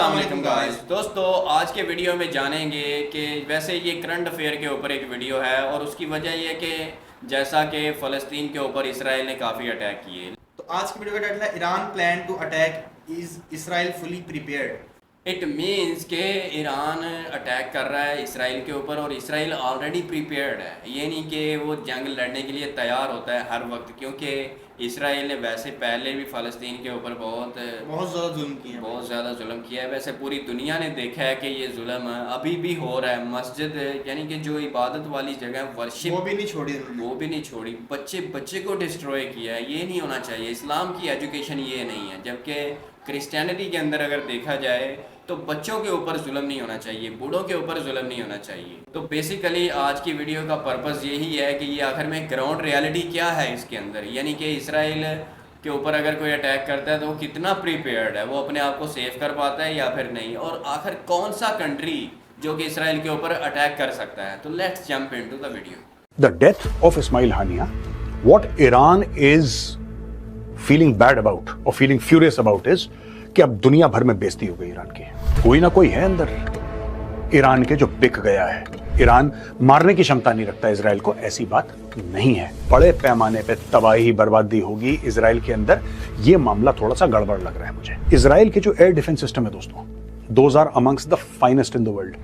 अस्सलाम वालेकुम गाइस। दोस्तों आज के वीडियो में जानेंगे कि वैसे ये करंट अफेयर के ऊपर एक वीडियो है और उसकी वजह ये कि जैसा कि फ़लस्तीन के ऊपर इसराइल ने काफ़ी अटैक किए। तो आज की वीडियो का टाइटल है Iran plan to attack, is Israel fully prepared. It means के ईरान अटैक कर रहा है इसराइल के ऊपर और इसराइल ऑलरेडी प्रिपेयर्ड है। ये नहीं कि वो जंग लड़ने के लिए तैयार होता है हर वक्त, क्योंकि इसराइल ने वैसे पहले भी फ़लस्तीन के ऊपर बहुत ज़्यादा जुल्म किया है। वैसे पूरी दुनिया ने देखा है कि ये जुल्म अभी भी हो रहा है। मस्जिद यानी कि जो इबादत वाली जगह वर्शिप वो भी नहीं छोड़ी। बच्चे को डिस्ट्रॉय किया है। ये नहीं होना चाहिए। इस्लाम की एजुकेशन ये नहीं है, जबकि क्रिश्चियनिटी के अंदर अगर देखा जाए तो बच्चों के ऊपर जुल्म नहीं होना चाहिए, बूढ़ों के ऊपर जुल्म नहीं होना चाहिए। तो बेसिकली आज की वीडियो का पर्पस यही है कि ये आखिर में ग्राउंड रियलिटी क्या है इसके अंदर, यानी कि इसराइल के ऊपर अगर कोई अटैक करता है तो वो कितना प्रिपेयर्ड है, वो अपने आप को सेव कर पाता है या फिर नहीं, और आखिर कौन सा कंट्री जो कि इसराइल के ऊपर अटैक कर सकता है। तो let's jump into the video. The death of Ismail Haniyeh, what Iran is feeling bad about और फीलिंग फ्यूरियस अबाउट इज कि अब दुनिया भर में बेइज्जती हो गई ईरान की। कोई ना कोई है अंदर ईरान के जो बिक गया है। ईरान मारने की क्षमता नहीं रखता इजराइल को, ऐसी बात नहीं है। बड़े पैमाने पे तबाही बर्बादी होगी इजराइल के अंदर। यह मामला थोड़ा सा गड़बड़ लग रहा है मुझे। इजराइल के जो एयर डिफेंस सिस्टम है दोस्तों, those are amongst the finest in the world,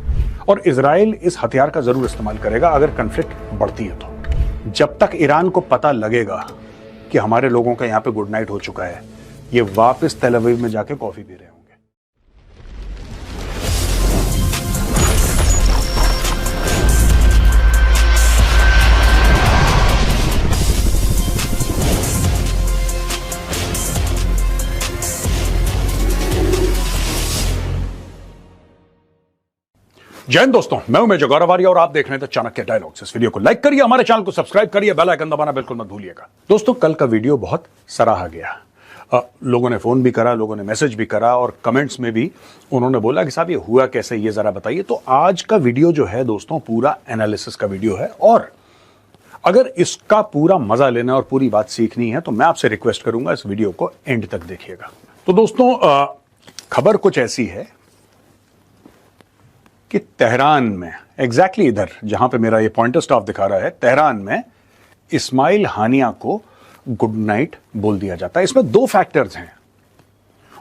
और इजराइल इस हथियार का जरूर इस्तेमाल करेगा अगर कन्फ्लिक्ट बढ़ती है तो। जब तक ईरान को पता लगेगा कि हमारे लोगों का यहां पे गुड नाइट हो चुका है, ये वापस तेल अवीव में जाके कॉफी पी रहे होंगे। जय हिंद दोस्तों, मैं हूं मेजर गौरव आर्य और आप देख रहे हैं चाणक्य डायलॉग्स। इस वीडियो को लाइक करिए, हमारे चैनल को सब्सक्राइब करिए, बेल आइकन दबाना बिल्कुल मत भूलिएगा। दोस्तों कल का वीडियो बहुत सराहा गया। लोगों ने फोन भी करा, लोगों ने मैसेज भी करा और कमेंट्स में भी उन्होंने बोला कि साहब ये हुआ कैसे, ये जरा बताइए। तो आज का वीडियो जो है दोस्तों पूरा एनालिसिस का वीडियो है, और अगर इसका पूरा मजा लेना और पूरी बात सीखनी है तो मैं आपसे रिक्वेस्ट करूंगा इस वीडियो को एंड तक देखिएगा। तो दोस्तों खबर कुछ ऐसी है कि तेहरान में, एग्जैक्टली इधर जहां पे मेरा ये पॉइंटर स्टाफ दिखा रहा है, तेहरान में इस्माइल हानिया को गुड नाइट बोल दिया जाता है। इसमें दो फैक्टर्स हैं।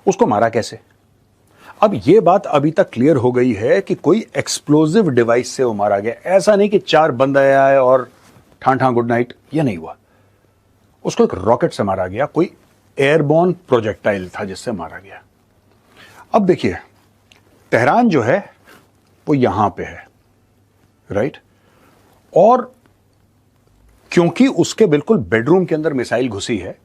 उसको मारा कैसे? अब ये बात अभी तक क्लियर हो गई है कि कोई एक्सप्लोजिव डिवाइस से वो मारा गया। ऐसा नहीं कि चार बंदा आया और ठां ठां गुड नाइट, ये नहीं हुआ। उसको एक रॉकेट से मारा गया, कोई एयरबॉर्न प्रोजेक्टाइल था जिससे मारा गया। अब देखिए, तेहरान जो है वो यहां पे है, राइट, और क्योंकि उसके बिल्कुल बेडरूम के अंदर मिसाइल घुसी है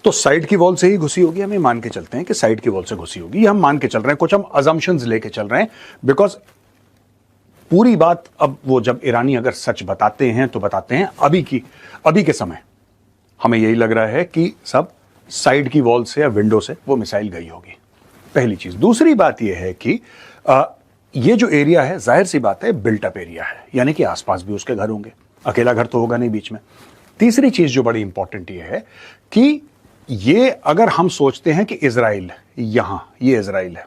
तो साइड की वॉल से ही घुसी होगी। हम ये मान के चलते हैं कि साइड की वॉल से घुसी होगी, ये हम मान के चल रहे हैं, कुछ हम अजम्पशंस लेके चल रहे हैं, बिकॉज पूरी बात अब वो जब ईरानी अगर सच बताते हैं तो बताते हैं अभी के समय हमें यही लग रहा है कि सब साइड की वॉल से या विंडो से वो मिसाइल गई होगी। पहली चीज। दूसरी बात यह है कि ये जो एरिया है जाहिर सी बात है बिल्ट अप एरिया है, यानी कि आसपास भी उसके घर होंगे, अकेला घर तो होगा नहीं बीच में। तीसरी चीज जो बड़ी इंपॉर्टेंट ये है कि ये अगर हम सोचते हैं कि इजराइल ये इजराइल है,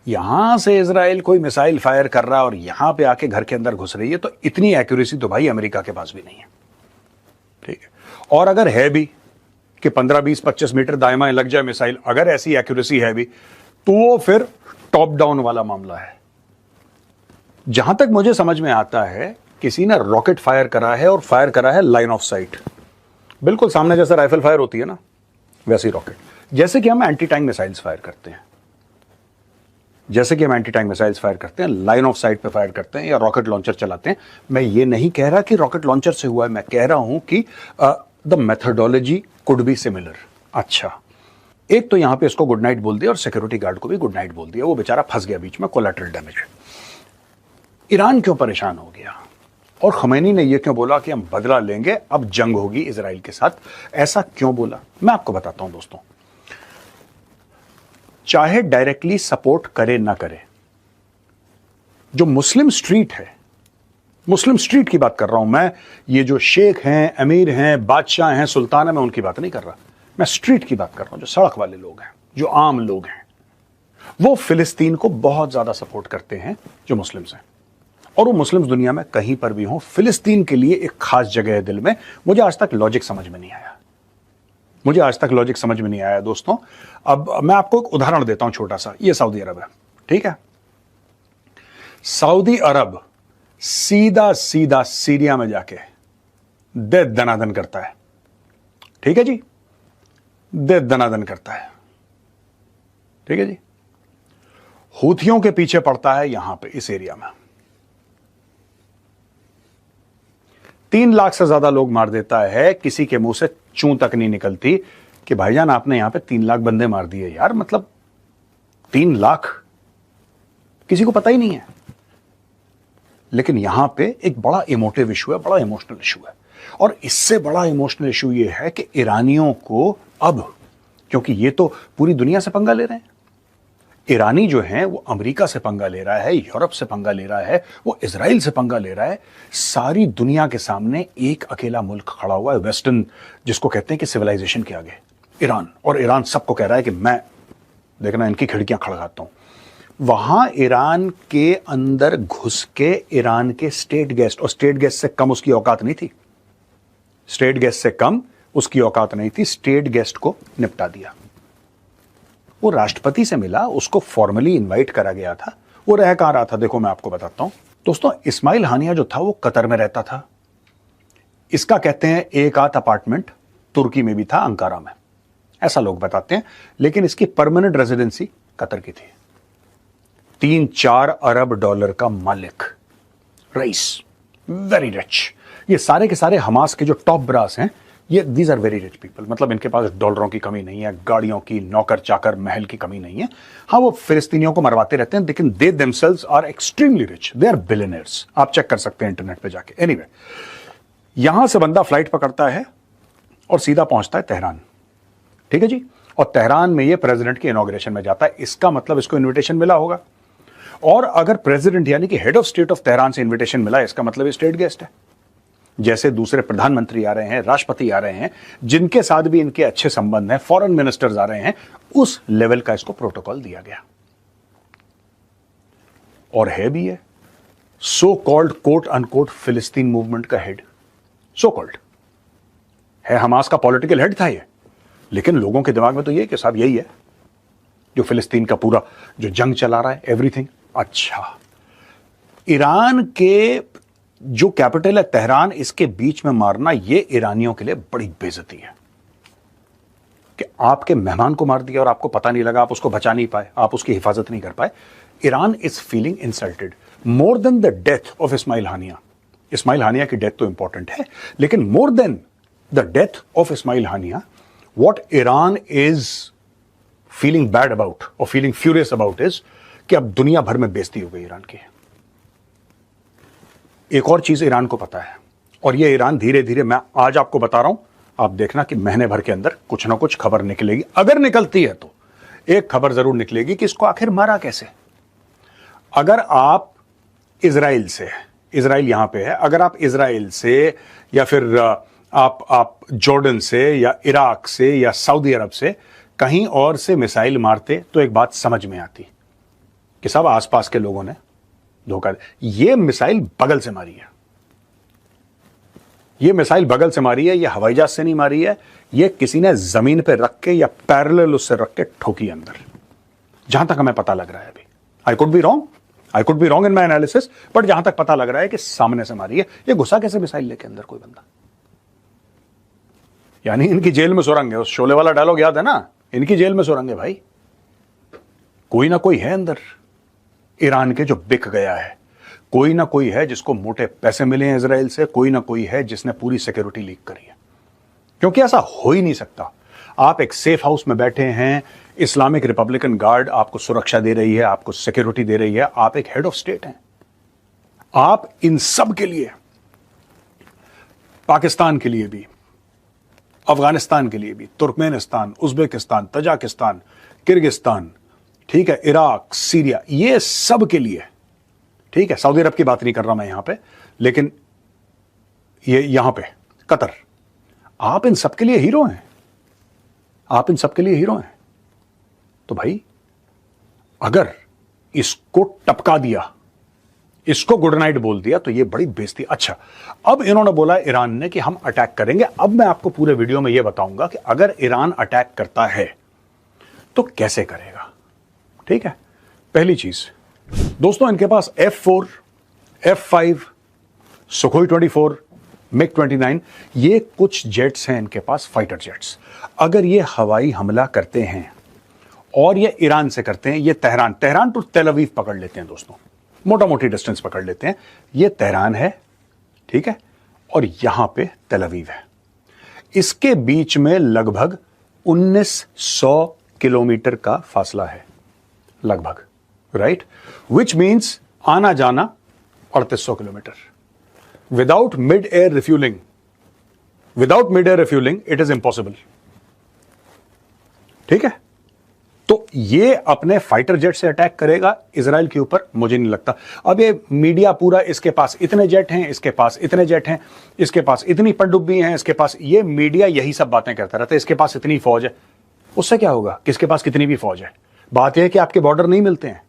यहां से इजराइल कोई मिसाइल फायर कर रहा है और यहां पे आके घर के अंदर घुस रही है, तो इतनी एक्यूरेसी तो भाई अमेरिका के पास भी नहीं है, ठीक है। और अगर है भी कि 15, 20, 25 मीटर दाएं बाएं लग जाए मिसाइल, अगर ऐसी एक्यूरेसी है भी तो वो फिर टॉप डाउन वाला मामला है। जहां तक मुझे समझ में आता है किसी ने रॉकेट फायर करा है और फायर करा है लाइन ऑफ साइट, बिल्कुल सामने जैसे राइफल फायर होती है ना वैसी रॉकेट, जैसे कि हम एंटी टैंक मिसाइल्स फायर करते हैं, लाइन ऑफ साइट पे फायर करते हैं या रॉकेट लॉन्चर चलाते हैं। मैं ये नहीं कह रहा कि रॉकेट लॉन्चर से हुआ है, मैं कह रहा हूं कि the methodology could be similar. अच्छा, एक तो यहां पे इसको गुड नाइट बोल दिया और सिक्योरिटी गार्ड को भी गुड नाइट बोल दिया, वो बेचारा फंस गया बीच में, कोलैटरल डैमेज। ईरान क्यों परेशान हो गया और खमैनी ने यह क्यों बोला कि हम बदला लेंगे, अब जंग होगी इजराइल के साथ, ऐसा क्यों बोला? मैं आपको बताता हूं दोस्तों। चाहे डायरेक्टली सपोर्ट करे ना करे, जो मुस्लिम स्ट्रीट है, मुस्लिम स्ट्रीट की बात कर रहा हूं मैं, ये जो शेख हैं, अमीर हैं, बादशाह हैं, सुल्तान हैं, मैं उनकी बात नहीं कर रहा, मैं स्ट्रीट की बात कर रहा हूं, जो सड़क वाले लोग हैं, जो आम लोग हैं, वो फिलिस्तीन को बहुत ज्यादा सपोर्ट करते हैं जो मुस्लिम्स हैं, और वो मुस्लिम्स दुनिया में कहीं पर भी हों, फिलिस्तीन के लिए एक खास जगह है दिल में। मुझे आज तक लॉजिक समझ में नहीं आया, मुझे आज तक लॉजिक समझ में नहीं आया दोस्तों। अब मैं आपको एक उदाहरण देता हूं छोटा सा। ये सऊदी अरब है, ठीक है। सऊदी अरब सीधा सीधा सीरिया में जाके दे दनादन करता है, ठीक है जी, दे दनादन करता है, ठीक है जी। हूथियों के पीछे पड़ता है यहां पे इस एरिया में, 3 लाख से ज्यादा लोग मार देता है। किसी के मुंह से चूं तक नहीं निकलती कि भाईजान आपने यहां पे 3 लाख बंदे मार दिए। यार मतलब 3 लाख किसी को पता ही नहीं है। लेकिन यहां पे एक बड़ा इमोटिव इशू है, बड़ा इमोशनल इशू है, और इससे बड़ा इमोशनल इशू ये है कि ईरानियों को अब, क्योंकि ये तो पूरी दुनिया से पंगा ले रहे हैं, ईरानी जो हैं वो अमेरिका से पंगा ले रहा है, यूरोप से पंगा ले रहा है, वो इजराइल से पंगा ले रहा है। सारी दुनिया के सामने एक अकेला मुल्क खड़ा हुआ है, वेस्टर्न जिसको कहते हैं कि सिविलाइजेशन के आगे, ईरान। और ईरान सबको कह रहा है कि मैं देखना इनकी खिड़कियां खड़काता हूं। वहां ईरान के अंदर घुस के ईरान के स्टेट गेस्ट, और स्टेट गेस्ट से कम उसकी औकात नहीं थी, स्टेट गेस्ट से कम उसकी औकात नहीं थी, स्टेट गेस्ट को निपटा दिया। वो राष्ट्रपति से मिला, उसको फॉर्मली इनवाइट करा गया था। वो रह कहां रहा था, देखो मैं आपको बताता हूं दोस्तों। इस्माइल हानिया जो था वो कतर में रहता था। इसका कहते हैं एक आध अपार्टमेंट तुर्की में भी था, अंकारा में, ऐसा लोग बताते हैं। लेकिन इसकी परमानेंट रेजिडेंसी कतर की थी। 3-4 अरब डॉलर का मालिक, रईस, वेरी रिच। ये सारे के सारे हमास के जो टॉप ब्रास हैं, ये these are very rich people. मतलब इनके पास डॉलरों की कमी नहीं है, गाड़ियों की, नौकर चाकर महल की कमी नहीं है। हाँ, वो फिलिस्तीनियों को मरवाते रहते हैं, लेकिन they themselves are extremely rich, they are billionaires. आप चेक कर सकते हैं इंटरनेट पे जाके। एनीवे, यहां से बंदा फ्लाइट पकड़ता है और सीधा पहुंचता है तेहरान, ठीक है जी। और तेहरान में ये प्रेसिडेंट के इनॉग्रेशन में जाता है। इसका मतलब इसको इन्विटेशन मिला होगा, और अगर प्रेसिडेंट यानी कि head of state of Tehran से इन्विटेशन मिला, इसका मतलब ये स्टेट गेस्ट है। जैसे दूसरे प्रधानमंत्री आ रहे हैं, राष्ट्रपति आ रहे हैं, जिनके साथ भी इनके अच्छे संबंध हैं, फॉरेन मिनिस्टर्स आ रहे हैं, उस लेवल का इसको प्रोटोकॉल दिया गया। और है भी है सो कॉल्ड कोट अनकोट फिलिस्तीन मूवमेंट का हेड, सो कॉल्ड है, हमास का पॉलिटिकल हेड था ये। लेकिन लोगों के दिमाग में तो ये कि साहब यही है जो फिलिस्तीन का पूरा जो जंग चला रहा है, एवरीथिंग। अच्छा, ईरान के जो कैपिटल है तेहरान, इसके बीच में मारना ये ईरानियों के लिए बड़ी बेइज्जती है कि आपके मेहमान को मार दिया और आपको पता नहीं लगा, आप उसको बचा नहीं पाए, आप उसकी हिफाजत नहीं कर पाए। Iran is feeling insulted more than the death of Ismail Haniyeh. Ismail Haniyeh की डेथ तो इंपॉर्टेंट है, लेकिन more than the death of Ismail Haniyeh, what Iran is feeling bad about और फीलिंग फ्यूरियस अबाउट इज कि अब दुनिया भर में बेइज्जती हो गई ईरान की। एक और चीज ईरान को पता है, और ये ईरान धीरे धीरे, मैं आज आपको बता रहा हूं, आप देखना कि महीने भर के अंदर कुछ ना कुछ खबर निकलेगी। अगर निकलती है तो एक खबर जरूर निकलेगी कि इसको आखिर मारा कैसे। अगर आप इजराइल से, इजराइल यहां पे है, अगर आप इजराइल से या फिर आप जॉर्डन से या इराक से या सऊदी अरब से कहीं और से मिसाइल मारते तो एक बात समझ में आती कि साहब आसपास के लोगों ने धोखा। ये मिसाइल बगल से मारी है, ये मिसाइल बगल से मारी है, ये हवाई जहाज से नहीं मारी है, ये किसी ने जमीन पे रख के या पैरेलल उससे रख के ठोकी अंदर, जहां तक हमें पता लग रहा है अभी। I could be wrong in my analysis, but जहां तक पता लग रहा है कि सामने से मारी है। ये घुसा कैसे मिसाइल लेके अंदर कोई बंदा? यानी इनकी जेल में सुरंग है। उस शोले वाला डायलॉग याद है ना, इनकी जेल में सुरंग है भाई। कोई ना कोई है अंदर ईरान के जो बिक गया है, कोई ना कोई है जिसको मोटे पैसे मिले हैं इजराइल से, कोई ना कोई है जिसने पूरी सिक्योरिटी लीक करी है। क्योंकि ऐसा हो ही नहीं सकता। आप एक सेफ हाउस में बैठे हैं, इस्लामिक रिपब्लिकन गार्ड आपको सुरक्षा दे रही है, आपको सिक्योरिटी दे रही है, आप एक हेड ऑफ स्टेट हैं। आप इन सब के लिए, पाकिस्तान के लिए भी, अफगानिस्तान के लिए भी, तुर्कमेनिस्तान, उज्बेकिस्तान, तजाकिस्तान, किर्गिस्तान, ठीक है, इराक, सीरिया, ये सब के लिए, ठीक है, सऊदी अरब की बात नहीं कर रहा मैं यहां पे, लेकिन ये यहां पे कतर, आप इन सब के लिए हीरो हैं। आप इन सब के लिए हीरो हैं। तो भाई अगर इसको टपका दिया, इसको गुड नाइट बोल दिया, तो ये बड़ी बेइज्जती। अच्छा, अब इन्होंने बोला ईरान ने कि हम अटैक करेंगे। अब मैं आपको पूरे वीडियो में यह बताऊंगा कि अगर ईरान अटैक करता है तो कैसे करेगा। ठीक है, पहली चीज दोस्तों, इनके पास F4, F5, सुखोई 24, मिग 29, ये कुछ जेट्स हैं इनके पास, फाइटर जेट्स। अगर ये हवाई हमला करते हैं और ये ईरान से करते हैं, ये तेहरान टू तेल अवीव पकड़ लेते हैं दोस्तों, मोटा मोटी डिस्टेंस पकड़ लेते हैं। ये तेहरान है, ठीक है, और यहां पे तेल अवीव है। इसके बीच में लगभग 1900 किलोमीटर का फासला है, लगभग, राइट, विच मींस आना जाना 3800 kilometre. Without mid air refuelling it is impossible. ठीक है, तो ये अपने फाइटर जेट से अटैक करेगा इजराइल के ऊपर, मुझे नहीं लगता। अब ये मीडिया पूरा, इसके पास इतने जेट हैं, इसके पास इतने जेट हैं, इसके पास इतनी पनडुब्बी हैं, इसके पास, ये मीडिया यही सब बातें करता रहता है। इसके पास इतनी फौज है, उससे क्या होगा, किसके पास कितनी भी फौज है। बात यह है कि आपके बॉर्डर नहीं मिलते हैं।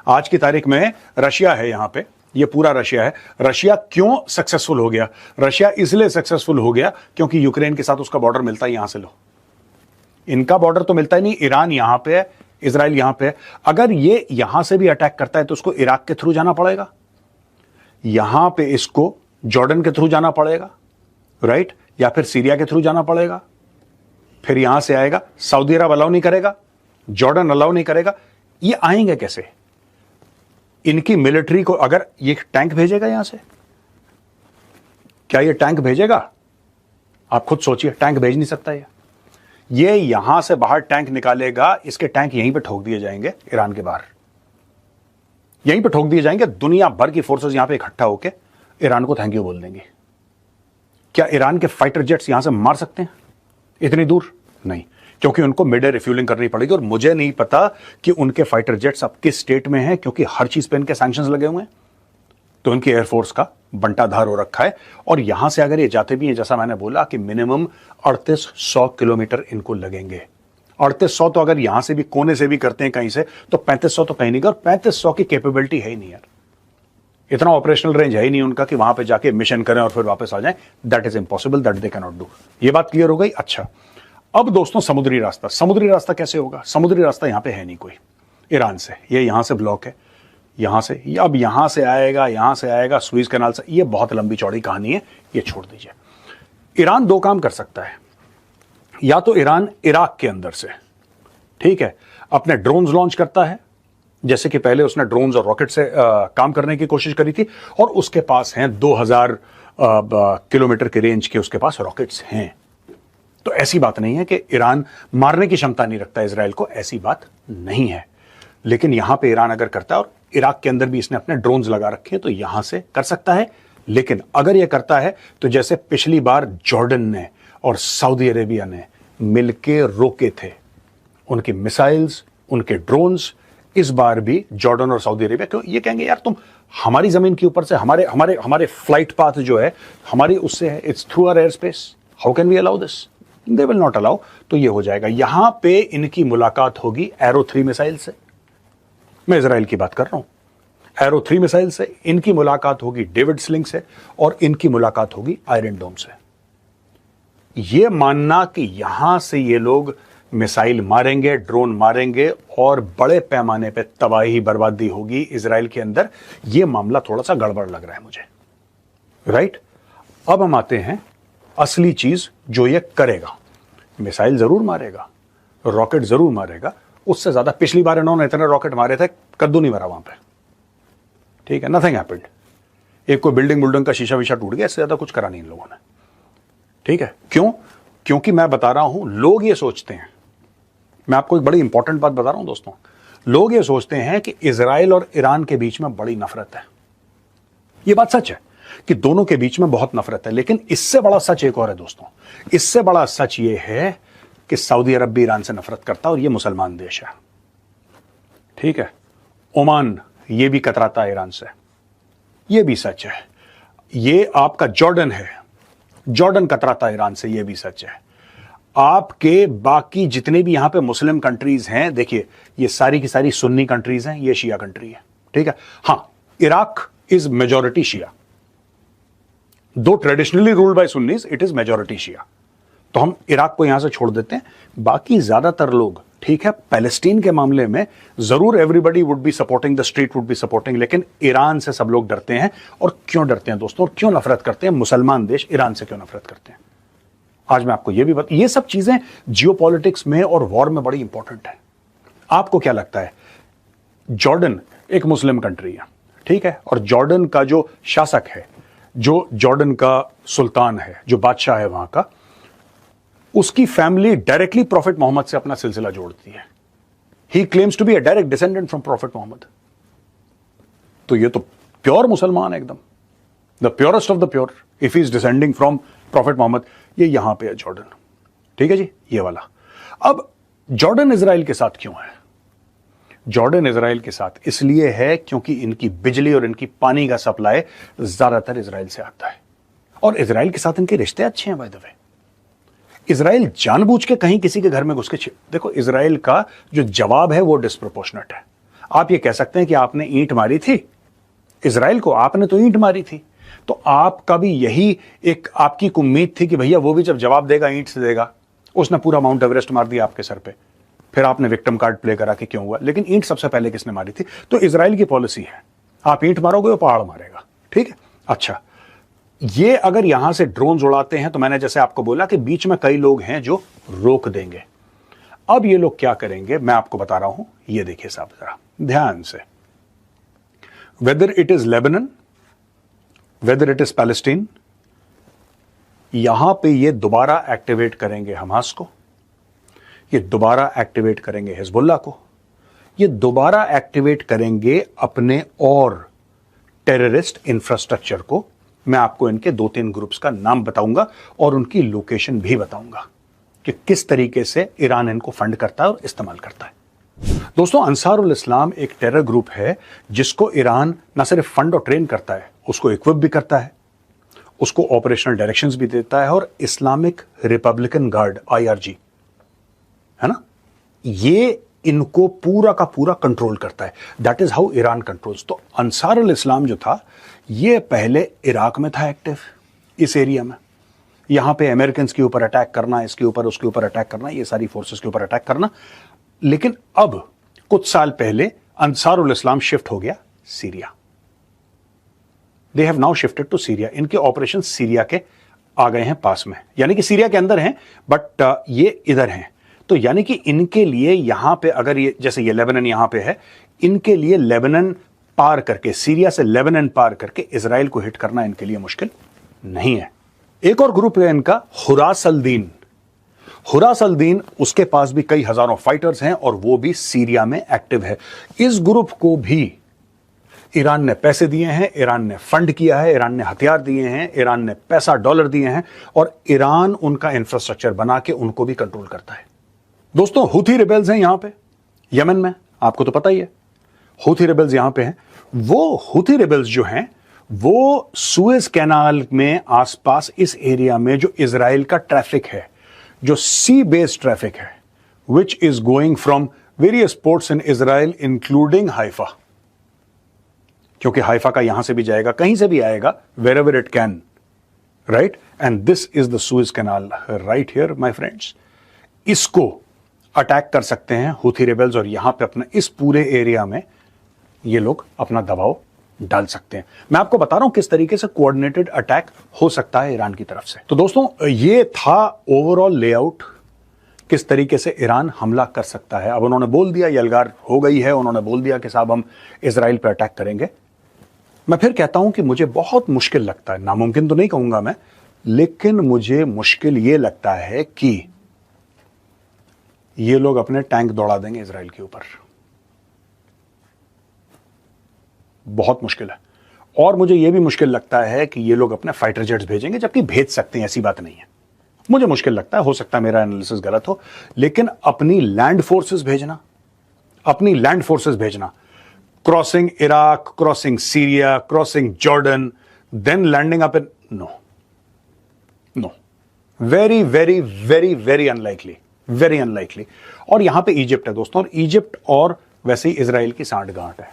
आज की तारीख में रशिया है यहां पे, ये पूरा रशिया है। रशिया क्यों सक्सेसफुल हो गया? रशिया इसलिए सक्सेसफुल हो गया क्योंकि यूक्रेन के साथ उसका बॉर्डर मिलता है। यहां से लो, इनका बॉर्डर तो मिलता ही नहीं। ईरान यहां पे है, इजराइल यहां पे है। अगर ये यहां से भी अटैक करता है तो उसको इराक के थ्रू जाना पड़ेगा, यहां पे इसको जॉर्डन के थ्रू जाना पड़ेगा, राइट, या फिर सीरिया के थ्रू जाना पड़ेगा, फिर यहां से आएगा। सऊदी अरब अलाउ नहीं करेगा, जॉर्डन अलाउ नहीं करेगा। ये आएंगे कैसे? इनकी मिलिट्री को, अगर ये टैंक भेजेगा यहां से, क्या ये टैंक भेजेगा? आप खुद सोचिए, टैंक भेज नहीं सकता ये यहां से बाहर टैंक निकालेगा, इसके टैंक यहीं पे ठोक दिए जाएंगे, ईरान के बाहर यहीं पे ठोक दिए जाएंगे। दुनिया भर की फोर्सेस यहां पे इकट्ठा होकर ईरान को थैंक यू बोल देंगे। क्या ईरान के फाइटर जेट्स यहां से मार सकते हैं इतनी दूर? नहीं, क्योंकि उनको मिड एयर रिफ्यूलिंग करनी पड़ेगी। और मुझे नहीं पता कि उनके फाइटर जेट्स अब किस स्टेट में हैं, क्योंकि हर चीज पे इनके सैंक्शंस लगे हुए हैं। तो इनकी एयरफोर्स का बंटाधार हो रखा है। और यहां से अगर ये जाते भी हैं, जैसा मैंने बोला कि मिनिमम 3800 किलोमीटर इनको लगेंगे। 3800 तो अगर यहां से भी कोने से भी करते हैं कहीं से, तो 3500 तो कहीं नहीं। और 3500 की कैपेबिलिटी है ही नहीं यार, इतना ऑपरेशनल रेंज है ही नहीं उनका कि वहां पे जाके मिशन करें और फिर वापस आ जाएं। That is impossible, that they can not do. ये बात क्लियर हो गई। अच्छा, अब दोस्तों समुद्री रास्ता कैसे होगा? समुद्री रास्ता यहां पे है नहीं कोई ईरान से। ये यहां से ब्लॉक है, यहां से, अब यहां से आएगा सुएज कैनाल से। ये बहुत लंबी चौड़ी कहानी है, ये छोड़ दीजिए। ईरान दो काम कर सकता है, या तो ईरान इराक के अंदर से, ठीक है, अपने ड्रोन्स लॉन्च करता है, जैसे कि पहले उसने ड्रोन्स और रॉकेट से काम करने की कोशिश करी थी, और उसके पास हैं 2000 किलोमीटर के रेंज के उसके पास रॉकेट्स हैं। तो ऐसी बात नहीं है कि ईरान मारने की क्षमता नहीं रखता इजराइल को, ऐसी बात नहीं है। लेकिन यहां पे ईरान अगर करता है, और इराक के अंदर भी इसने अपने ड्रोन्स लगा रखे हैं, तो यहां से कर सकता है। लेकिन अगर यह करता है तो जैसे पिछली बार जॉर्डन ने और सऊदी अरेबिया ने मिलके रोके थे उनकी मिसाइल्स, उनके ड्रोन्स, इस बार भी जॉर्डन और सऊदी अरेबिया, क्यों ये कहेंगे यार तुम हमारी जमीन के ऊपर से, हमारे फ्लाइट पाथ जो है हमारी उससे है, it's through our air space, how can we allow this? They will not allow. तो ये हो जाएगा। यहां पे इनकी मुलाकात होगी एरो 3 मिसाइल से, मैं इजराइल की बात कर रहा हूं। एरो 3 मिसाइल से इनकी मुलाकात होगी, डेविड स्लिंग से, और इनकी मुलाकात होगी आयरन डोम से। यह मानना कि यहां से ये लोग मिसाइल मारेंगे, ड्रोन मारेंगे और बड़े पैमाने पे तबाही बर्बादी होगी इजराइल के अंदर, यह मामला थोड़ा सा गड़बड़ लग रहा है मुझे, राइट। अब हम आते हैं असली चीज जो ये करेगा। मिसाइल जरूर मारेगा, रॉकेट जरूर मारेगा, उससे ज्यादा पिछली बार इन्होंने इतने रॉकेट मारे थे, कद्दू नहीं भरा वहां पे, ठीक है, नथिंग हैपेंड। एक कोई बिल्डिंग का शीशा विशा टूट गया, इससे ज्यादा कुछ करा नहीं इन लोगों ने, ठीक है। क्यों? क्योंकि मैं बता रहा हूं, लोग ये सोचते हैं, मैं आपको एक बड़ी इंपॉर्टेंट बात बता रहा हूं दोस्तों, लोग ये सोचते हैं कि इजराइल और ईरान के बीच में बड़ी नफरत है। ये बात सच है कि दोनों के बीच में बहुत नफरत है, लेकिन इससे बड़ा सच एक और है दोस्तों। इससे बड़ा सच ये है कि सऊदी अरब भी ईरान से नफरत करता है, और ये मुसलमान देश है, ठीक है। ओमान ये भी कतराता है ईरान से, ये भी सच है। ये आपका जॉर्डन है, जॉर्डन कतराता है ईरान से, ये भी सच है। आपके बाकी जितने भी यहां पे मुस्लिम कंट्रीज हैं, देखिए ये सारी की सारी सुन्नी कंट्रीज हैं, ये शिया कंट्री है, ठीक है। हां, Iraq is majority Shia, though traditionally ruled by Sunnis, it is majority Shia. तो हम इराक को यहां से छोड़ देते हैं। बाकी ज्यादातर लोग, ठीक है, पैलेस्टीन के मामले में जरूर everybody would be supporting, the street would be supporting, लेकिन ईरान से सब लोग डरते हैं। और क्यों डरते हैं दोस्तों, और क्यों नफरत करते हैं मुसलमान देश ईरान से, क्यों नफरत करते हैं? आज मैं आपको यह भी ये सब चीजें जियोपॉलिटिक्स में और वॉर में बड़ी इंपॉर्टेंट है। आपको क्या लगता है, जॉर्डन एक मुस्लिम कंट्री है, ठीक है, और जॉर्डन का जो शासक है, जो जॉर्डन का सुल्तान है, जो बादशाह है वहां का, उसकी फैमिली डायरेक्टली प्रॉफिट मोहम्मद से अपना सिलसिला जोड़ती है। He claims to be a direct descendant from prophet Mohammed. तो ये तो प्योर मुसलमान है एकदम, the purest of the pure, if he is descending from prophet Mohammed. ये यहां पे है जॉर्डन, ठीक है जी, ये वाला। अब जॉर्डन इजराइल के साथ क्यों है? जॉर्डन इजराइल के साथ इसलिए है क्योंकि इनकी बिजली और इनकी पानी का सप्लाई ज्यादातर इजराइल से आता है, और इजराइल के साथ इनके रिश्ते अच्छे हैं बाय द वे। इजराइल जानबूझ के कहीं किसी के घर में घुस के देखो, इजराइल का जो जवाब है वो डिस्प्रोपोर्शनेट है। आप ये कह सकते हैं कि आपने ईंट मारी थी इजराइल को, आपने तो ईंट मारी थी, तो आपका भी यही एक आपकी उम्मीद थी कि भैया वो भी जब जवाब देगा ईंट से देगा। उसने पूरा माउंट एवरेस्ट मार दिया आपके सर पे, फिर आपने विक्टिम कार्ड प्ले करा कि क्यों हुआ, लेकिन ईंट सबसे पहले किसने मारी थी? तो इजराइल की पॉलिसी है, आप ईंट मारोगे वो पहाड़ मारेगा, ठीक है। अच्छा, ये अगर यहां से ड्रोन उड़ाते हैं तो मैंने जैसे आपको बोला कि बीच में कई लोग हैं जो रोक देंगे। अब ये लोग क्या करेंगे मैं आपको बता रहा हूं, ये देखिए साहब जरा ध्यान से। Whether it is Lebanon, whether it is Palestine, यहां पे ये दोबारा एक्टिवेट करेंगे हमास को, ये दोबारा एक्टिवेट करेंगे हिजबुल्लाह को, ये दोबारा एक्टिवेट करेंगे अपने और टेररिस्ट इंफ्रास्ट्रक्चर को। मैं आपको इनके 2-3 ग्रुप्स का नाम बताऊंगा और उनकी लोकेशन भी बताऊंगा कि किस तरीके से ईरान इनको फंड करता है और इस्तेमाल करता है। दोस्तों, अंसारुल इस्लाम एक टेरर ग्रुप है जिसको ईरान न सिर्फ फंड और ट्रेन करता है, उसको इक्विप भी करता है, उसको ऑपरेशनल डायरेक्शंस भी देता है, और इस्लामिक रिपब्लिकन गार्ड IRG है ना, ये इनको पूरा का पूरा कंट्रोल करता है। That is how Iran controls. तो अंसारुल इस्लाम जो था ये पहले इराक में था एक्टिव, इस एरिया में, यहां पे अमेरिकन के ऊपर अटैक करना, इसके ऊपर उसके ऊपर अटैक करना, ये सारी फोर्सेस के ऊपर अटैक करना। लेकिन अब कुछ साल पहले अंसारुल इस्लाम शिफ्ट हो गया Syria. They have now shifted to Syria. इनके ऑपरेशन सीरिया के आ गए हैं पास में, यानी कि सीरिया के अंदर हैं बट ये इधर हैं। तो यानी कि इनके लिए यहां पे अगर ये जैसे ये लेबनान यहां पे है, इनके लिए लेबनान पार करके, सीरिया से लेबनान पार करके इजराइल को हिट करना इनके लिए मुश्किल नहीं है। एक और ग्रुप है इनका हुरास अल दीन। हुरास अल दीन, उसके पास भी कई हजारों फाइटर्स हैं और वो भी सीरिया में एक्टिव है। इस ग्रुप को भी ईरान ने पैसे दिए हैं, ईरान ने फंड किया है, ईरान ने हथियार दिए हैं, ईरान ने पैसा डॉलर दिए हैं, और ईरान उनका इंफ्रास्ट्रक्चर बना के उनको भी कंट्रोल करता है। दोस्तों, हुथी रिबेल्स हैं यहां पे यमन में, आपको तो पता ही है हुथी रिबेल्स यहां पे हैं। वो हुथी रिबेल्स जो हैं वो सुएज कैनाल में आसपास इस एरिया में जो इजराइल का ट्रैफिक है, जो सी बेस्ड ट्रैफिक है, which is going from various ports in Israel including Haifa, क्योंकि हाइफा का यहां से भी जाएगा, कहीं से भी आएगा, wherever it can, right, and this is the Suez canal right here my friends. इसको अटैक कर सकते हैं हुथी रिबेल्स, और यहां पे अपने इस पूरे एरिया में ये लोग अपना दबाव डाल सकते हैं। मैं आपको बता रहा हूं किस तरीके से कोऑर्डिनेटेड अटैक हो सकता है ईरान की तरफ से। तो दोस्तों, ये था ओवरऑल लेआउट, किस तरीके से ईरान हमला कर सकता है। अब उन्होंने बोल दिया, यलगार हो गई है, उन्होंने बोल दिया कि साहब हम इजराइल पर अटैक करेंगे। मैं फिर कहता हूं कि मुझे बहुत मुश्किल लगता है, नामुमकिन तो नहीं कहूंगा मैं, लेकिन मुझे मुश्किल यह लगता है कि ये लोग अपने टैंक दौड़ा देंगे इजराइल के ऊपर। बहुत मुश्किल है। और मुझे यह भी मुश्किल लगता है कि ये लोग अपने फाइटर जेट्स भेजेंगे, जबकि भेज सकते हैं, ऐसी बात नहीं है। मुझे मुश्किल लगता है, हो सकता है मेरा एनालिसिस गलत हो, लेकिन अपनी लैंड फोर्सेस भेजना, अपनी लैंड फोर्सेस भेजना, crossing Iraq, crossing Syria, crossing Jordan, then landing up in, no no, very very very very unlikely, very unlikely. और यहां पे इजिप्ट है दोस्तों, और इजिप्ट और वैसे ही इजराइल की सांठगांठ है।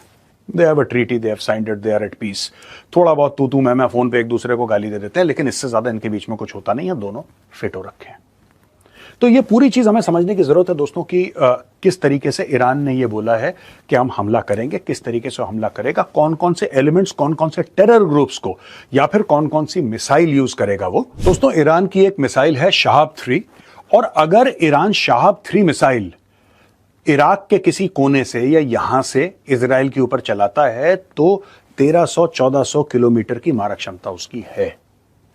They have a treaty, they have signed it, they are at peace. थोड़ा बहुत तू मैं फोन पे एक दूसरे को गाली दे देते हैं, लेकिन इससे ज्यादा इनके बीच में कुछ होता नहीं है, दोनों फिट हो रखे हैं। तो ये पूरी चीज हमें समझने की जरूरत है दोस्तों कि किस तरीके से ईरान ने ये बोला है कि हम हमला करेंगे, किस तरीके से हमला करेगा, कौन कौन से एलिमेंट्स, कौन कौन से टेरर ग्रुप्स को, या फिर कौन कौन सी मिसाइल यूज करेगा वो। दोस्तों ईरान की एक मिसाइल है शहाब 3, और अगर ईरान शहाब 3 मिसाइल इराक के किसी कोने से या यहां से इजराइल के ऊपर चलाता है तो 1300-1400 किलोमीटर की मारक क्षमता उसकी है।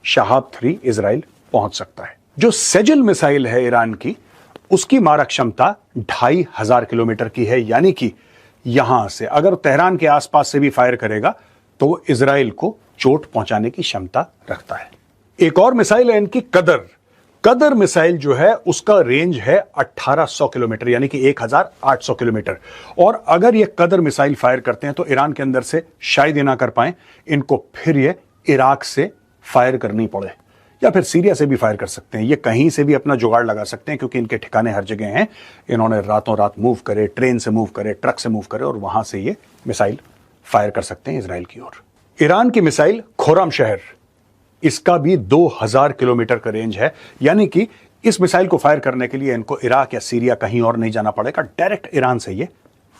शहाब 3 इजराइल पहुंच सकता है। जो सेजल मिसाइल है ईरान की, उसकी मारक क्षमता 2500 किलोमीटर की है, यानी कि यहां से अगर तेहरान के आसपास से भी फायर करेगा तो वो इजराइल को चोट पहुंचाने की क्षमता रखता है। एक और मिसाइल है इनकी कदर मिसाइल जो है उसका रेंज है 1800 किलोमीटर, यानी कि 1800 किलोमीटर। और अगर ये कदर मिसाइल फायर करते हैं तो ईरान के अंदर से शायद ये ना कर पाए, इनको फिर ये इराक से फायर करनी पड़े या फिर सीरिया से भी फायर कर सकते हैं। ये कहीं से भी अपना जुगाड़ लगा सकते हैं, क्योंकि इनके ठिकाने हर जगह हैं। इन्होंने रातों रात मूव करे, ट्रेन से मूव करे, ट्रक से मूव करे, और वहां से ये मिसाइल फायर कर सकते हैं इजराइल की ओर। ईरान की मिसाइल खुर्रम शहर, इसका भी 2000 किलोमीटर का रेंज है, यानी कि इस मिसाइल को फायर करने के लिए इनको इराक या सीरिया कहीं और नहीं जाना पड़ेगा, डायरेक्ट ईरान से ये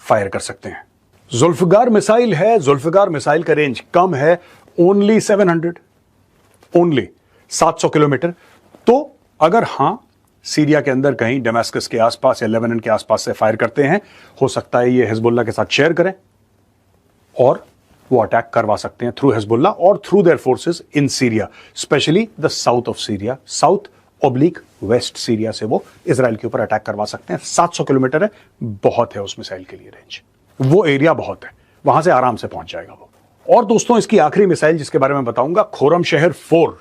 फायर कर सकते हैं। जुल्फिकार मिसाइल है, जुल्फिकार मिसाइल का रेंज कम है, ओनली 700 किलोमीटर। तो अगर हां सीरिया के अंदर कहीं डमास्कस के आसपास या लेबनान के आसपास से फायर करते हैं, हो सकता है ये हिजबुल्ला के साथ शेयर करें और वो अटैक करवा सकते हैं थ्रू हिजबुल्ला और through their forces in Syria, specially the south of Syria, south oblique west Syria से वो इजराइल के ऊपर अटैक करवा सकते हैं। 700 किलोमीटर है, बहुत है उस मिसाइल के लिए रेंज, वो एरिया बहुत है, वहां से आराम से पहुंच जाएगा वो। और दोस्तों इसकी आखिरी मिसाइल जिसके बारे में बताऊंगा, खुर्रम शहर 4।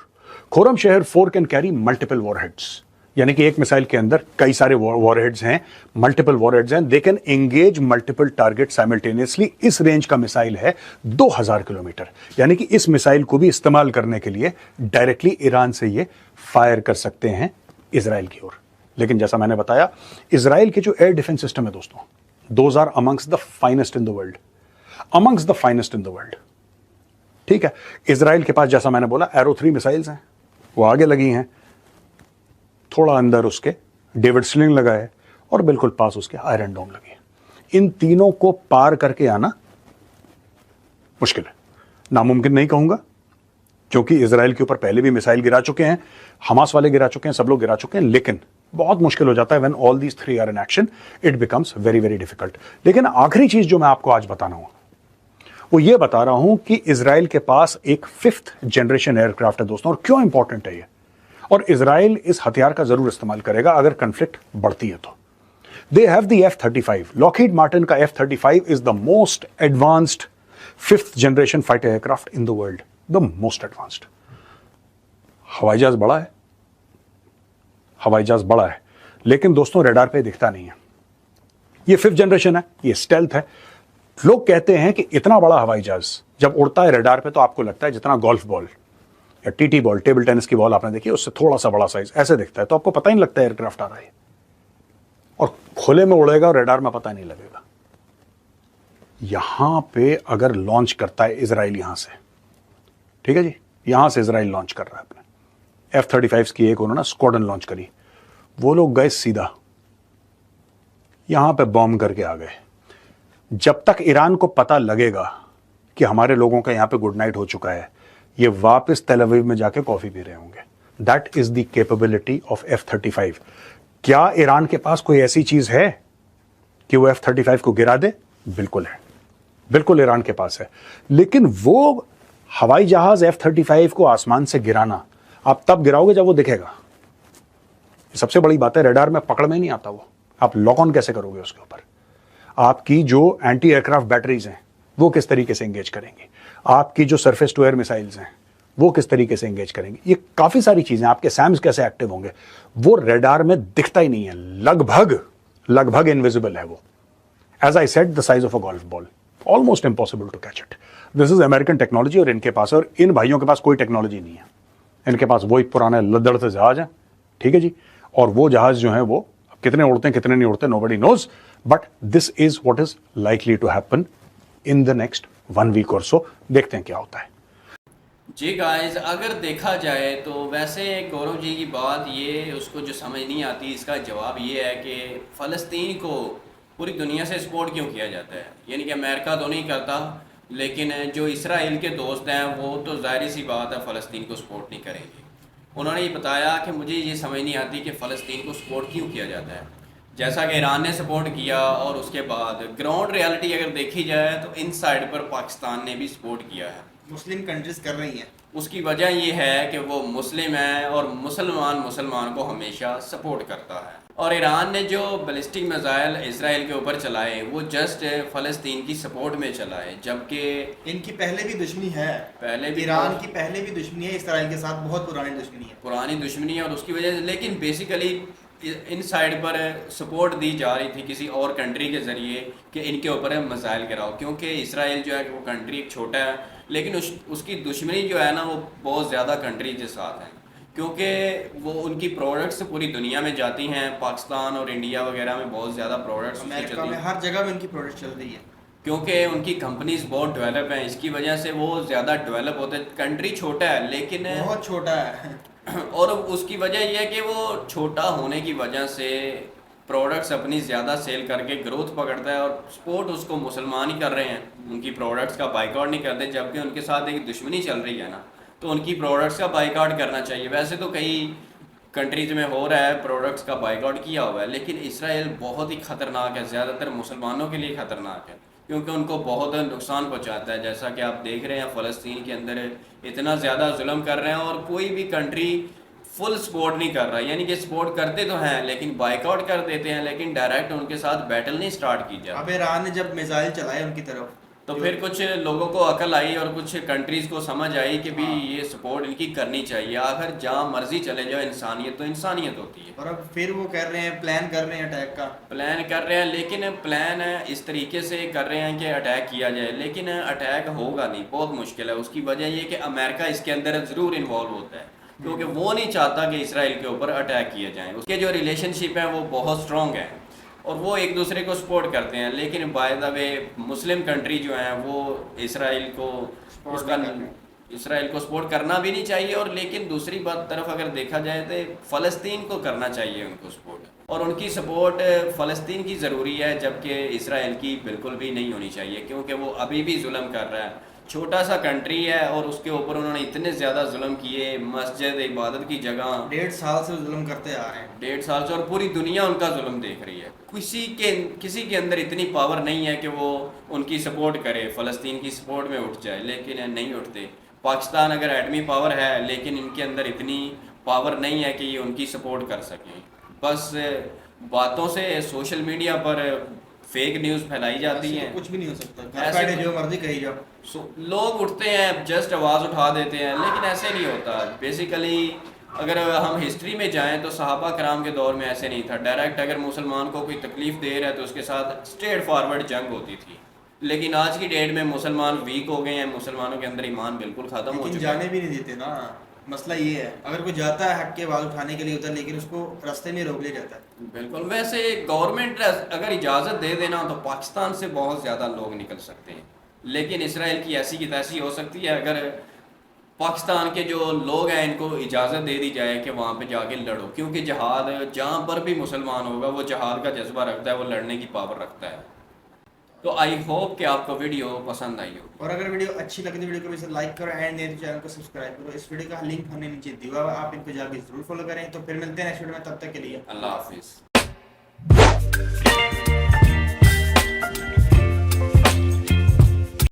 खुर्रम शहर 4 कैन कैरी मल्टीपल वॉरहेड्स, यानी कि एक मिसाइल के अंदर कई सारे वॉरहेड्स हैं, मल्टीपल वॉरहेड्स हैं, they can engage multiple target simultaneously. इस रेंज का मिसाइल है 2000 किलोमीटर, यानी कि इस मिसाइल को भी इस्तेमाल करने के लिए डायरेक्टली ईरान से ये फायर कर सकते हैं इजराइल की ओर। लेकिन जैसा मैंने बताया, इजराइल के जो एयर डिफेंस सिस्टम है दोस्तों, those are amongst the finest in the world, amongst the finest in the world. ठीक है, इजराइल के पास जैसा मैंने बोला एरो 3 मिसाइल्स हैं, वो आगे लगी हैं, थोड़ा अंदर उसके डेविड स्लिंग लगा है, और बिल्कुल पास उसके आयरन डोम लगी है। इन तीनों को पार करके आना मुश्किल है, नामुमकिन नहीं कहूंगा, क्योंकि इजराइल के ऊपर पहले भी मिसाइल गिरा चुके हैं, हमास वाले गिरा चुके हैं, सब लोग गिरा चुके हैं, लेकिन बहुत मुश्किल हो जाता है। When all these 3 are in action it becomes very very difficult. लेकिन आखिरी चीज जो मैं आपको आज बताना हूं वो ये बता रहा हूं कि इजराइल के पास एक 5th जनरेशन एयरक्राफ्ट है दोस्तों, और क्यों इंपॉर्टेंट है ये, और इजराइल इस हथियार का जरूर इस्तेमाल करेगा अगर कॉन्फ्लिक्ट बढ़ती है तो। They have the F-35, Lockheed Martin का F-35 is the most advanced 5th generation fighter aircraft in the world, the most advanced. हवाई जहाज बड़ा है, हवाई जहाज बड़ा है, लेकिन दोस्तों रडार पे दिखता नहीं है। ये 5th जनरेशन है, ये स्टेल्थ है। लोग कहते हैं कि इतना बड़ा हवाई जहाज जब उड़ता है रडार पे तो आपको लगता है जितना गोल्फ बॉल या टीटी बॉल, टेबल टेनिस की बॉल आपने देखी, उससे थोड़ा सा बड़ा साइज ऐसे दिखता है, तो आपको पता ही नहीं लगता एयरक्राफ्ट आ रहा है, और खुले में उड़ेगा और रडार में पता नहीं लगेगा। यहां पे अगर लॉन्च करता है इजराइल यहां से, ठीक है जी, यहां से इजराइल लॉन्च कर रहा है अपने F-35 की एक उन्होंने स्क्वाड्रन लॉन्च करी, वो लोग गए सीधा यहां पे बॉम्ब करके आ गए। जब तक ईरान को पता लगेगा कि हमारे लोगों का यहां पे गुड नाइट हो चुका है, ये वापस तेल अवीव में जाके कॉफी पी रहे होंगे। That is the capability of F-35। क्या ईरान के पास कोई ऐसी चीज है कि वो F-35 को गिरा दे? बिल्कुल है, बिल्कुल ईरान के पास है। लेकिन वो हवाई जहाज F-35 को आसमान से गिराना आप तब गिराओगे जब वो दिखेगा। सबसे बड़ी बात है, रडार में पकड़ में नहीं आता वो, आप लॉक ऑन कैसे करोगे उसके ऊपर? आपकी जो एंटी एयरक्राफ्ट बैटरीज हैं वो किस तरीके से एंगेज करेंगी, आपकी जो सरफेस टू एयर मिसाइल्स हैं वो किस तरीके से एंगेज करेंगी, ये काफी सारी चीजें, आपके सैम्स कैसे एक्टिव होंगे, वो रडार में दिखता ही नहीं है, लगभग इनविजिबल है वो। As I said, the size of a golf ball, almost impossible to catch it. This is American technology, और इनके पास, और इन भाइयों के पास कोई टेक्नोलॉजी नहीं है, इनके पास वही पुराने लद्दड़ से जहाज हैं, ठीक है जी। और वो जहाज जो है वो अब कितने उड़ते हैं कितने नहीं उड़ते, nobody knows, but this is what is likely to happen in the next 1 week or so. देखते हैं क्या होता है। जी गाइस, अगर देखा जाए तो वैसे गौरव जी की बात ये उसको जो समझ नहीं आती, इसका जवाब ये है कि फ़लस्तीन को पूरी दुनिया से सपोर्ट क्यों किया जाता है। यानी कि अमेरिका तो नहीं करता, लेकिन जो इसराइल के दोस्त हैं वो तो ज़ाहिर सी बात है फ़लस्तीन को सपोर्ट नहीं करेंगे। उन्होंने ये बताया कि मुझे ये समझ नहीं आती कि फ़लस्तीन को सपोर्ट क्यों किया जाता है, जैसा कि ईरान ने सपोर्ट किया। और उसके बाद ग्राउंड रियलिटी अगर देखी जाए तो इन साइड पर पाकिस्तान ने भी सपोर्ट किया है। मुस्लिम कंट्रीज कर रही हैं। उसकी वजह ये है कि वो मुस्लिम है और मुसलमान को हमेशा सपोर्ट करता है। और ईरान ने जो बैलिस्टिक मिसाइल इसराइल के ऊपर चलाए वो जस्ट फ़लस्तीन की सपोर्ट में चलाए, जबकि इनकी पहले भी दुश्मनी है, पहले भी ईरान की पहले भी दुश्मनी है इसराइल के साथ, बहुत पुरानी दुश्मनी है। और उसकी वजह से, लेकिन बेसिकली इन साइड पर सपोर्ट दी जा रही थी किसी और कंट्री के ज़रिए कि इनके ऊपर मिसाइल गिराओ, क्योंकि इसराइल जो है वो कंट्री एक छोटा है, लेकिन उसकी दुश्मनी जो है ना वो बहुत ज़्यादा कंट्री के साथ है, क्योंकि वो उनकी प्रोडक्ट्स पूरी दुनिया में जाती हैं। पाकिस्तान और इंडिया वगैरह में बहुत ज़्यादा प्रोडक्ट्स अमेरिका में हर जगह में उनकी प्रोडक्ट चल रही है, क्योंकि उनकी कंपनीज बहुत डेवलप हैं। इसकी वजह से वो ज़्यादा डेवलप होते हैं। कंट्री छोटा है लेकिन बहुत छोटा है और उसकी वजह यह है कि वो छोटा होने की वजह से प्रोडक्ट्स अपनी ज़्यादा सेल करके ग्रोथ पकड़ता है, और सपोर्ट उसको मुसलमान ही कर रहे हैं, उनकी प्रोडक्ट्स का बाइकआउट नहीं करते। जबकि उनके साथ एक दुश्मनी चल रही है ना, तो उनकी प्रोडक्ट्स का बाइकआउट करना चाहिए। वैसे तो कई कंट्रीज में हो रहा है, प्रोडक्ट्स का बाइकआउट किया हुआ है, लेकिन इसराइल बहुत ही ख़तरनाक है, ज़्यादातर मुसलमानों के लिए ख़तरनाक है, क्योंकि उनको बहुत नुकसान पहुंचाता है। जैसा कि आप देख रहे हैं फ़लस्तीन के अंदर इतना ज़्यादा जुल्म कर रहे हैं और कोई भी कंट्री फुल सपोर्ट नहीं कर रहा। यानी कि सपोर्ट करते तो हैं लेकिन बाइकआउट कर देते हैं, लेकिन डायरेक्ट उनके साथ बैटल नहीं स्टार्ट की जाती। अब ईरान ने जब मिसाइल चलाए उनकी तरफ तो फिर कुछ लोगों को अकल आई और कुछ कंट्रीज़ को समझ आई कि भी ये सपोर्ट इनकी करनी चाहिए। आखिर जहाँ मर्जी चले जाओ, इंसानियत तो इंसानियत होती है। और अब फिर वो कर रहे हैं, प्लान कर रहे हैं अटैक का, प्लान कर रहे हैं, लेकिन प्लान इस तरीके से कर रहे हैं कि अटैक किया जाए, लेकिन अटैक होगा नहीं, बहुत मुश्किल है। उसकी वजह ये कि अमेरिका इसके अंदर ज़रूर इन्वॉल्व होता है, क्योंकि वो नहीं चाहता कि इसराइल के ऊपर अटैक किया जाए। उसके जो रिलेशनशिप है वो बहुत स्ट्रॉन्ग है और वो एक दूसरे को सपोर्ट करते हैं। लेकिन by the way Muslim country जो हैं वो इसराइल को सपोर्ट करना भी नहीं चाहिए। और लेकिन दूसरी बात तरफ अगर देखा जाए तो फ़लस्तीन को करना चाहिए उनको सपोर्ट, और उनकी सपोर्ट फ़लस्तीन की ज़रूरी है, जबकि इसराइल की बिल्कुल भी नहीं होनी चाहिए, क्योंकि वो अभी भी जुल्म कर रहा है। छोटा सा कंट्री है और उसके ऊपर उन्होंने इतने ज़्यादा जुल्म किए। मस्जिद इबादत की जगह 1.5 साल से जुल्म करते आ रहे हैं, 1.5 साल से, और पूरी दुनिया उनका जुल्म देख रही है। किसी के अंदर इतनी पावर नहीं है कि वो उनकी सपोर्ट करे, फ़लस्तीन की सपोर्ट में उठ जाए, लेकिन नहीं उठते। पाकिस्तान अगर एटमी पावर है, लेकिन इनके अंदर इतनी पावर नहीं है कि ये उनकी सपोर्ट कर सकें। बस बातों से सोशल मीडिया पर फेक न्यूज़ फैलाई जाती हैं। कुछ भी नहीं हो सकता, घर बैठे जो मर्जी कही जाओ। लोग उठते हैं, जस्ट आवाज़ उठा देते हैं, लेकिन ऐसे नहीं होता। बेसिकली अगर हम हिस्ट्री में जाएं तो सहाबा कराम के दौर में ऐसे नहीं था। डायरेक्ट अगर मुसलमान को कोई तकलीफ़ दे रहा है तो उसके साथ स्ट्रेट फॉरवर्ड जंग होती थी। लेकिन आज की डेट में मुसलमान वीक हो गए हैं, मुसलमानों के अंदर ईमान बिल्कुल ख़त्म हो चुका है। जाने भी नहीं देते ना, मसला ये है। अगर कोई जाता है हक के आवाज़ उठाने के लिए उधर, लेकिन उसको रास्ते में रोक लिया जाता है। बिल्कुल। वैसे गवर्नमेंट अगर इजाज़त दे देना तो पाकिस्तान से बहुत ज़्यादा लोग निकल सकते हैं, लेकिन इसराइल की ऐसी की तैसी हो सकती है अगर पाकिस्तान के जो लोग हैं इनको इजाज़त दे दी जाए कि वहाँ पे जाके लड़ो, क्योंकि जहाद जहाँ पर भी मुसलमान होगा वो जहाद का जज्बा रखता है, वो लड़ने की पावर रखता है। तो आई होप कि आपको वीडियो पसंद आई हो, और अगर वीडियो अच्छी लगे तो वीडियो को वैसे लाइक करो एंड मेरे चैनल को सब्सक्राइब करो। इस वीडियो का लिंक हमने नीचे दिया हुआ है, आप इनको जाके जरूर फॉलो करें। तो फिर मिलते हैं नेक्स्ट वीडियो में, तब तक के लिए अल्लाह हाफिज़।